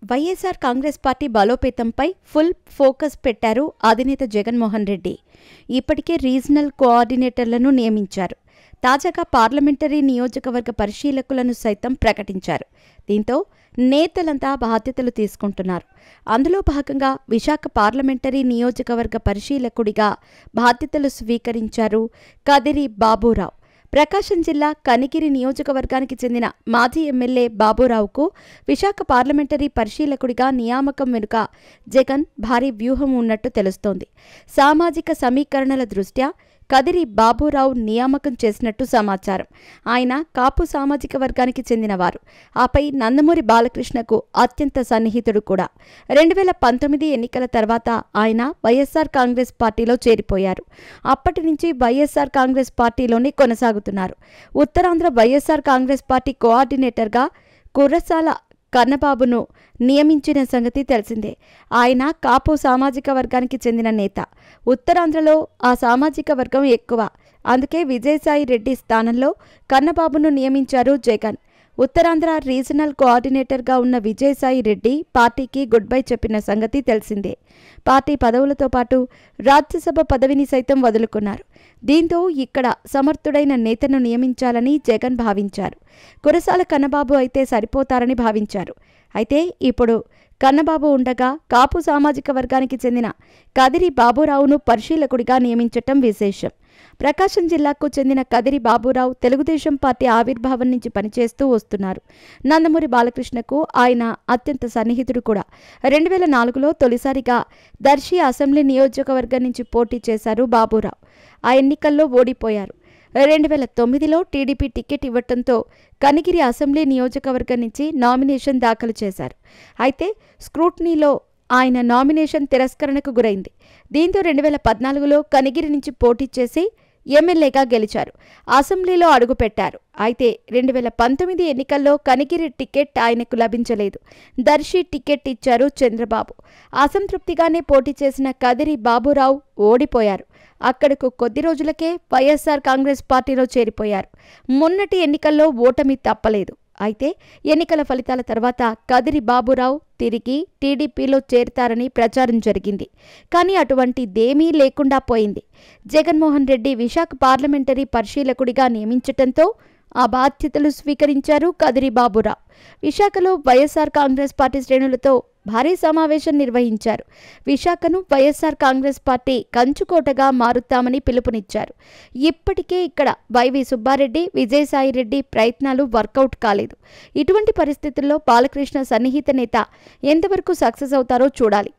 YSR Congress party బలోపేతంపై full focus పెట్టారు అధినేత జగన్మోహన్ రెడ్డి. ఇప్పటికే రీజనల్ కోఆర్డినేటర్లను నియమించారు. తాజాగా పార్లమెంటరీ నియోజకవర్గ పరిశీలకులను సైతం ప్రకటించారు. దీంతో నేతలంతా బాధ్యతలు తీసుకుంటున్నారు. అందులో భాగంగా విశాఖ పార్లమెంటరీ నియోజకవర్గ పరిశీలకుడిగా బాధ్యతలు స్వీకరించారు కదిరి బాబూరావు. ప్రకాశం జిల్లా కనిగిరి నియోజకవర్గానికి చెందిన మాజీ ఎమ్మెల్యే బాబూరావుకు విశాఖ పార్లమెంటరీ పరిశీలకుడిగా నియామకం వెనుక జగన్ భారీ వ్యూహం ఉన్నట్టు తెలుస్తోంది. సామాజిక సమీకరణల దృష్ట్యా కదిరి బాబూరావు నియామకం చేసినట్టు సమాచారం. ఆయన కాపు సామాజిక వర్గానికి చెందినవారు. ఆపై నందమూరి బాలకృష్ణకు అత్యంత సన్నిహితుడు కూడా. 2019 ఎన్నికల తర్వాత ఆయన వైఎస్ఆర్ కాంగ్రెస్ పార్టీలో చేరిపోయారు. అప్పటి నుంచి వైఎస్ఆర్ కాంగ్రెస్ పార్టీలోనే కొనసాగుతున్నారు. ఉత్తరాంధ్ర వైఎస్ఆర్ కాంగ్రెస్ పార్టీ కోఆర్డినేటర్గా కుర్రసాల కన్నబాబును నియమించిన సంగతి తెలిసిందే. ఆయన కాపు సామాజిక వర్గానికి చెందిన నేత. ఉత్తరాంధ్రలో ఆ సామాజిక వర్గం ఎక్కువ. అందుకే విజయసాయి రెడ్డి స్థానంలో కన్నబాబును నియమించారు జగన్. ఉత్తరాంధ్ర రీజనల్ కోఆర్డినేటర్గా ఉన్న విజయసాయి రెడ్డి పార్టీకి గుడ్ బై చెప్పిన సంగతి తెలిసిందే. పార్టీ పదవులతో పాటు రాజ్యసభ పదవిని సైతం వదులుకున్నారు. దీంతో ఇక్కడ సమర్థుడైన నేతను నియమించాలని జగన్ భావించారు. కురసాల కన్నబాబు అయితే సరిపోతారని భావించారు. అయితే ఇప్పుడు కన్నబాబు ఉండగా కాపు సామాజిక వర్గానికి చెందిన కదిరి బాబూరావును పరిశీలకుడిగా నియమించటం విశేషం. ప్రకాశం జిల్లాకు చెందిన కదిరి బాబూరావు తెలుగుదేశం పార్టీ ఆవిర్భావం నుంచి పనిచేస్తూ వస్తున్నారు. నందమూరి బాలకృష్ణకు ఆయన అత్యంత సన్నిహితుడు కూడా. 2004లో తొలిసారిగా దర్శి అసెంబ్లీ నియోజకవర్గం నుంచి పోటీ చేశారు బాబూరావు. ఆ ఎన్నికల్లో ఓడిపోయారు. 2009లో టీడీపీ టికెట్ ఇవ్వటంతో కనిగిరి అసెంబ్లీ నియోజకవర్గం నుంచి నామినేషన్ దాఖలు చేశారు. అయితే స్క్రూట్నీలో ఆయన నామినేషన్ తిరస్కరణకు గురైంది. దీంతో 2014లో కనిగిరి నుంచి పోటీ చేసి ఎమ్మెల్యేగా గెలిచారు. అసెంబ్లీలో అడుగుపెట్టారు. అయితే 2019 ఎన్నికల్లో కనిగిరి టికెట్ ఆయనకు లభించలేదు. దర్శి టికెట్ ఇచ్చారు చంద్రబాబు. అసంతృప్తిగానే పోటీ చేసిన కదిరి బాబూరావు ఓడిపోయారు. అక్కడకు కొద్ది రోజులకే వైఎస్ఆర్ కాంగ్రెస్ పార్టీలో చేరిపోయారు. మొన్నటి ఎన్నికల్లో ఓటమి తప్పలేదు. అయితే ఎన్నికల ఫలితాల తర్వాత కదిరి బాబూరావు తిరిగి టీడీపీలో చేరతారని ప్రచారం జరిగింది. కానీ అటువంటిదేమీ లేకుండా పోయింది. జగన్మోహన్ రెడ్డి విశాఖ పార్లమెంటరీ పరిశీలకుడిగా నియమించటంతో ఆ బాధ్యతలు స్వీకరించారు కదిరి బాబూరావు. విశాఖలో వైఎస్ఆర్ కాంగ్రెస్ పార్టీ శ్రేణులతో భారీ సమావేశం నిర్వహించారు. విశాఖను వైఎస్ఆర్ కాంగ్రెస్ పార్టీ కంచుకోటగా మారుతామని పిలుపునిచ్చారు. ఇప్పటికే ఇక్కడ వైవి సుబ్బారెడ్డి, విజయసాయిరెడ్డి ప్రయత్నాలు వర్కౌట్ కాలేదు. ఇటువంటి పరిస్థితుల్లో బాలకృష్ణ సన్నిహిత నేత ఎంతవరకు సక్సెస్ అవుతారో చూడాలి.